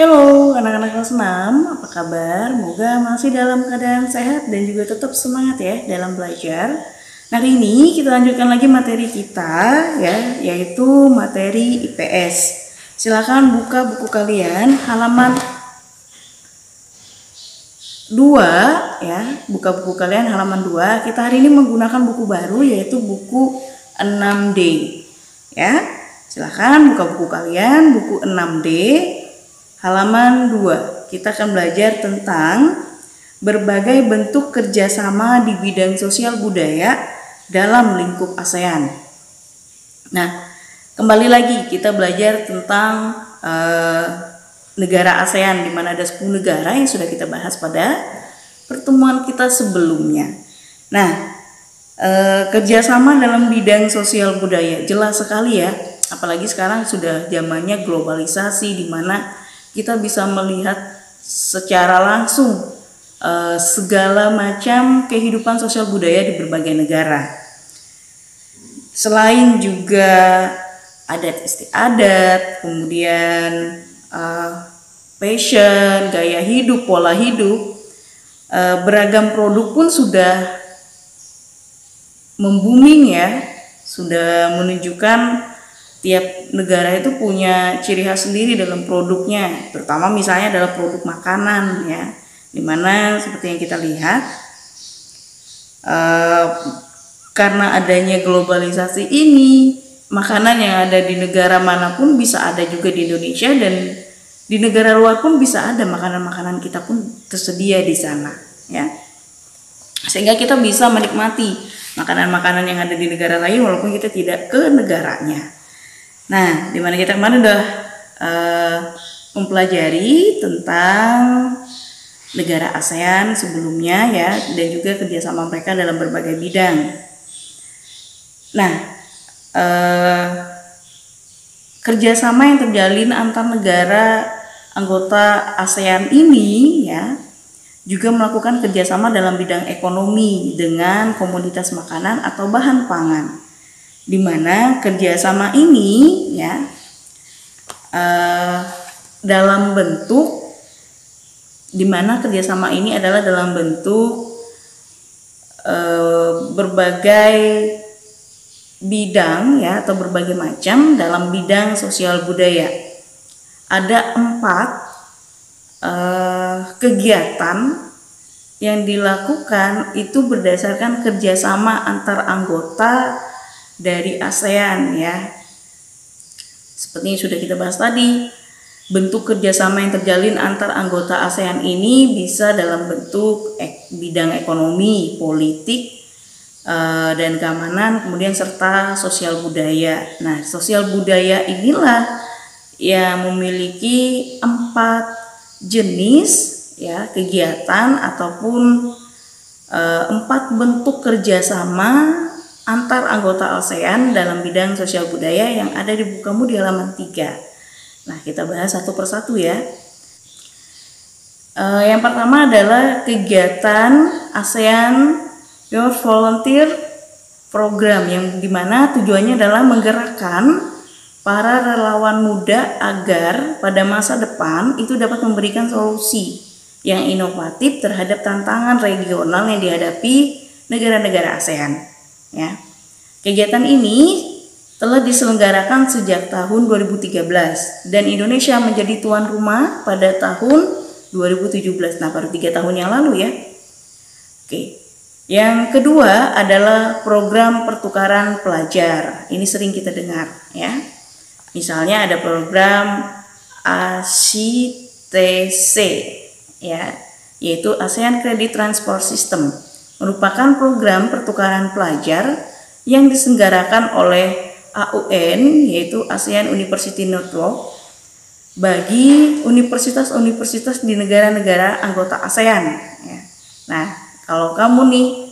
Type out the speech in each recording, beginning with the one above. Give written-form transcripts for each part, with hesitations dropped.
Halo anak-anak kelas 6, apa kabar? Semoga masih dalam keadaan sehat dan juga tetap semangat ya dalam belajar. Nah, hari ini kita lanjutkan lagi materi kita ya, yaitu materi IPS. Silakan buka buku kalian halaman 2 ya, buka buku kalian halaman 2. Kita hari ini menggunakan buku baru yaitu buku 6D. Ya. Silakan buka buku kalian, buku 6D. Halaman 2, kita akan belajar tentang berbagai bentuk kerjasama di bidang sosial budaya dalam lingkup ASEAN. Nah, kembali lagi kita belajar tentang negara ASEAN, di mana ada 10 negara yang sudah kita bahas pada pertemuan kita sebelumnya. Nah, kerjasama dalam bidang sosial budaya jelas sekali ya, apalagi sekarang sudah zamannya globalisasi, di mana kita bisa melihat secara langsung segala macam kehidupan sosial budaya di berbagai negara. Selain juga adat istiadat, kemudian fashion, gaya hidup, pola hidup, beragam produk pun sudah membooming ya, sudah menunjukkan tiap negara itu punya ciri khas sendiri dalam produknya, terutama misalnya adalah produk makanan ya, dimana seperti yang kita lihat karena adanya globalisasi ini, makanan yang ada di negara manapun bisa ada juga di Indonesia, dan di negara luar pun bisa ada makanan-makanan kita pun tersedia di sana ya, sehingga kita bisa menikmati makanan-makanan yang ada di negara lain walaupun kita tidak ke negaranya. Nah, dimana kita kemarin udah mempelajari tentang negara ASEAN sebelumnya ya, dan juga kerjasama mereka dalam berbagai bidang. Nah, kerjasama yang terjalin antar negara anggota ASEAN ini ya, juga melakukan kerjasama dalam bidang ekonomi dengan komoditas makanan atau bahan pangan, di mana kerjasama ini ya dalam bentuk, di mana kerjasama ini adalah dalam bentuk berbagai bidang ya, atau berbagai macam dalam bidang sosial budaya. Ada 4 kegiatan yang dilakukan itu berdasarkan kerjasama antar anggota dari ASEAN ya. Seperti yang sudah kita bahas tadi, bentuk kerjasama yang terjalin antar anggota ASEAN ini bisa dalam bentuk bidang ekonomi, politik, dan keamanan, kemudian serta sosial budaya. Nah, sosial budaya inilah yang memiliki 4 jenis ya kegiatan ataupun 4 bentuk kerjasama antar anggota ASEAN dalam bidang sosial budaya yang ada di buku kamu di halaman 3. Nah, kita bahas satu persatu ya. Yang pertama adalah kegiatan ASEAN Youth Volunteer Program, yang dimana tujuannya adalah menggerakkan para relawan muda agar pada masa depan itu dapat memberikan solusi yang inovatif terhadap tantangan regional yang dihadapi negara-negara ASEAN. Ya. Kegiatan ini telah diselenggarakan sejak tahun 2013 dan Indonesia menjadi tuan rumah pada tahun 2017. Nah, baru 3 tahun yang lalu ya. Oke. Yang kedua adalah program pertukaran pelajar. Ini sering kita dengar ya. Misalnya ada program ACTC ya, yaitu ASEAN Credit Transport System. Merupakan program pertukaran pelajar yang diselenggarakan oleh AUN, yaitu ASEAN University Network, bagi universitas-universitas di negara-negara anggota ASEAN ya. Nah, kalau kamu nih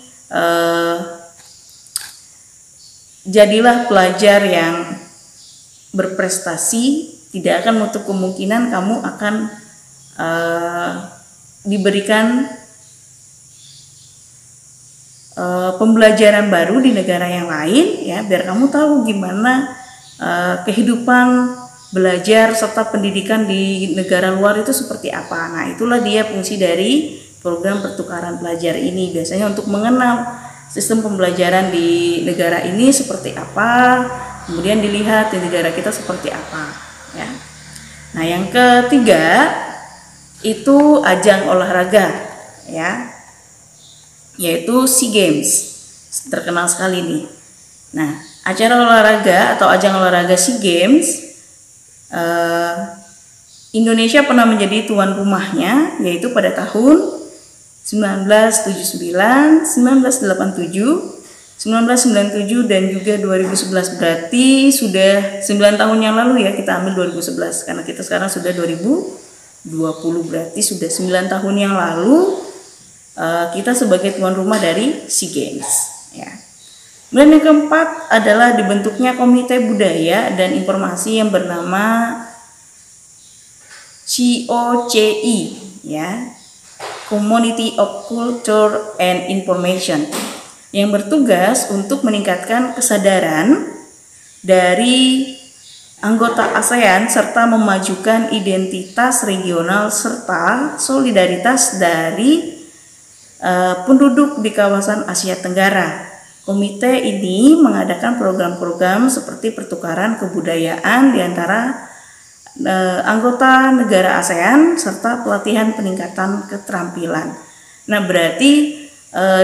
jadilah pelajar yang berprestasi, tidak akan menutup kemungkinan kamu akan diberikan pembelajaran baru di negara yang lain ya, biar kamu tahu gimana kehidupan belajar serta pendidikan di negara luar itu seperti apa. Nah, itulah dia fungsi dari program pertukaran pelajar ini, biasanya untuk mengenal sistem pembelajaran di negara ini seperti apa, kemudian dilihat di negara kita seperti apa, ya. Nah, yang ketiga itu ajang olahraga, ya, yaitu SEA Games, terkenal sekali nih. Nah, acara olahraga atau ajang olahraga SEA Games, Indonesia pernah menjadi tuan rumahnya, yaitu pada tahun 1979, 1987, 1997 dan juga 2011. Berarti sudah 9 tahun yang lalu ya, kita ambil 2011 karena kita sekarang sudah 2020, berarti sudah 9 tahun yang lalu kita sebagai tuan rumah dari SEA Games, ya. Dan yang keempat adalah dibentuknya Komite Budaya dan Informasi yang bernama COCI, ya, Community of Culture and Information, yang bertugas untuk meningkatkan kesadaran dari anggota ASEAN serta memajukan identitas regional serta solidaritas dari penduduk di kawasan Asia Tenggara. Komite ini mengadakan program-program seperti pertukaran kebudayaan di antara anggota negara ASEAN serta pelatihan peningkatan keterampilan. Nah, berarti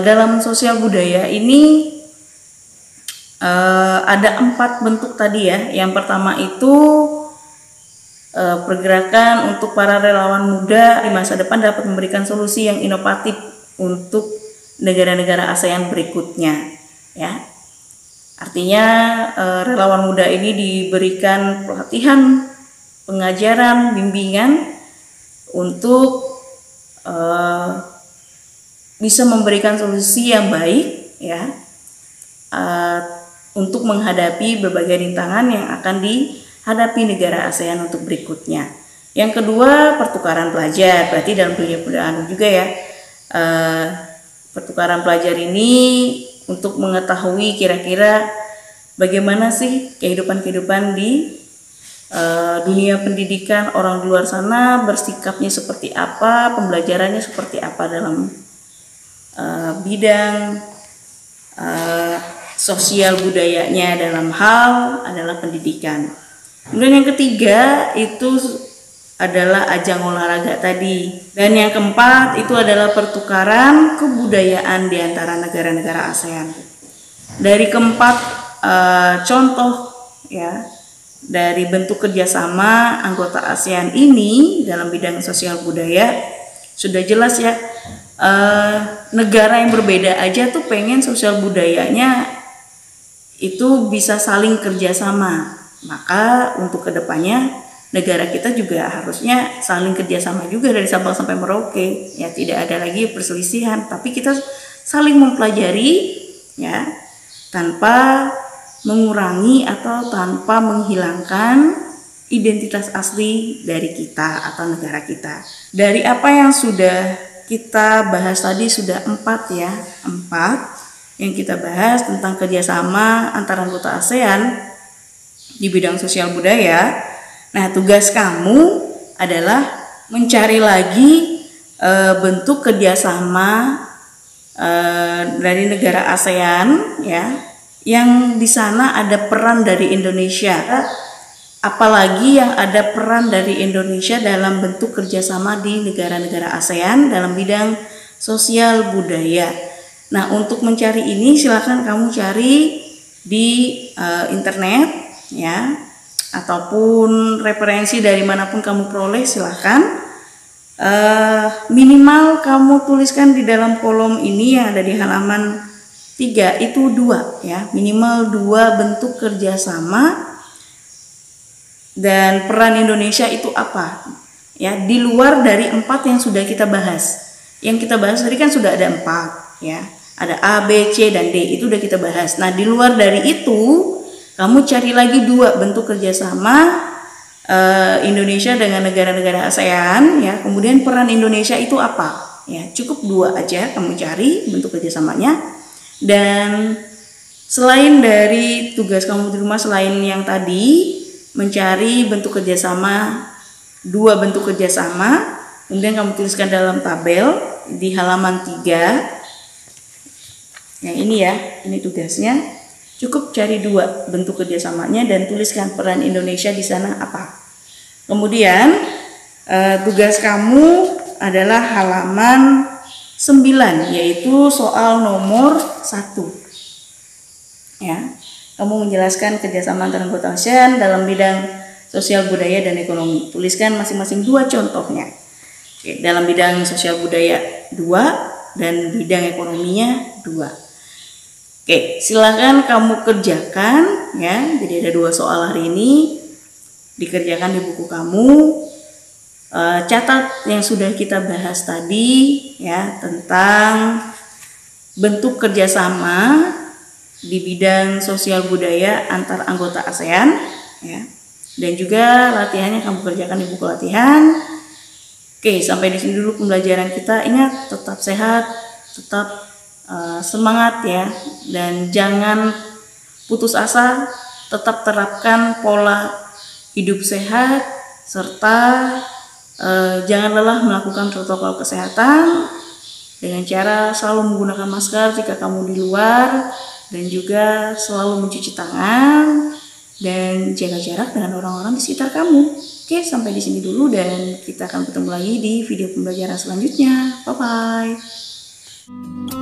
dalam sosial budaya ini ada 4 bentuk tadi ya. Yang pertama itu pergerakan untuk para relawan muda di masa depan dapat memberikan solusi yang inovatif untuk negara-negara ASEAN berikutnya, ya. Artinya relawan muda ini diberikan pelatihan, pengajaran, bimbingan untuk bisa memberikan solusi yang baik, ya, untuk menghadapi berbagai rintangan yang akan dihadapi negara ASEAN untuk berikutnya. Yang kedua, pertukaran pelajar, berarti dalam dunia pendidikan juga ya. Pertukaran pelajar ini untuk mengetahui kira-kira bagaimana sih kehidupan di dunia pendidikan orang di luar sana, bersikapnya seperti apa, pembelajarannya seperti apa dalam bidang sosial budayanya dalam hal adalah pendidikan. Kemudian yang ketiga itu adalah ajang olahraga tadi. Dan yang keempat itu adalah pertukaran kebudayaan di antara negara-negara ASEAN. Dari keempat contoh ya, dari bentuk kerjasama anggota ASEAN ini dalam bidang sosial budaya sudah jelas ya, negara yang berbeda aja tuh pengen sosial budayanya itu bisa saling kerjasama. Maka untuk kedepannya negara kita juga harusnya saling kerjasama juga dari Sabang sampai Merauke, ya, tidak ada lagi perselisihan, tapi kita saling mempelajari ya, tanpa mengurangi atau tanpa menghilangkan identitas asli dari kita atau negara kita. Dari apa yang sudah kita bahas tadi sudah 4 ya, 4 yang kita bahas tentang kerjasama antara anggota ASEAN di bidang sosial budaya. Nah, tugas kamu adalah mencari lagi bentuk kerjasama dari negara ASEAN ya, yang di sana ada peran dari Indonesia, apalagi yang ada peran dari Indonesia dalam bentuk kerjasama di negara-negara ASEAN dalam bidang sosial budaya. Nah, untuk mencari ini silakan kamu cari di internet ya, ataupun referensi dari manapun kamu peroleh silahkan. Minimal kamu tuliskan di dalam kolom ini yang ada di halaman 3 itu 2 ya, minimal 2 bentuk kerjasama dan peran Indonesia itu apa ya, di luar dari 4 yang sudah kita bahas. Yang kita bahas tadi kan sudah ada 4 ya, ada A, B, C, dan D, itu udah kita bahas. Nah, di luar dari itu kamu cari lagi 2 bentuk kerjasama Indonesia dengan negara-negara ASEAN ya. Kemudian peran Indonesia itu apa? Ya, cukup 2 aja kamu cari bentuk kerjasamanya. Dan selain dari tugas kamu di rumah, selain yang tadi mencari bentuk kerjasama, 2 bentuk kerjasama, kemudian kamu tuliskan dalam tabel di halaman 3. Yang ini ya, ini tugasnya. Cukup cari 2 bentuk kerjasamanya dan tuliskan peran Indonesia di sana apa. Kemudian tugas kamu adalah halaman 9, yaitu soal nomor 1. Ya, kamu menjelaskan kerjasama antar anggota ASEAN dalam bidang sosial budaya dan ekonomi. Tuliskan masing-masing 2 contohnya. Oke, dalam bidang sosial budaya 2 dan bidang ekonominya 2. Oke, silakan kamu kerjakan ya. Jadi ada 2 soal hari ini, dikerjakan di buku kamu. Catat yang sudah kita bahas tadi ya, tentang bentuk kerjasama di bidang sosial budaya antar anggota ASEAN ya. Dan juga latihannya kamu kerjakan di buku latihan. Oke, sampai di sini dulu pembelajaran kita. Ingat, tetap sehat, tetap semangat ya, dan jangan putus asa, tetap terapkan pola hidup sehat, serta jangan lelah melakukan protokol kesehatan dengan cara selalu menggunakan masker jika kamu di luar, dan juga selalu mencuci tangan dan jaga jarak dengan orang-orang di sekitar kamu. Oke, sampai di sini dulu dan kita akan ketemu lagi di video pembelajaran selanjutnya. Bye bye.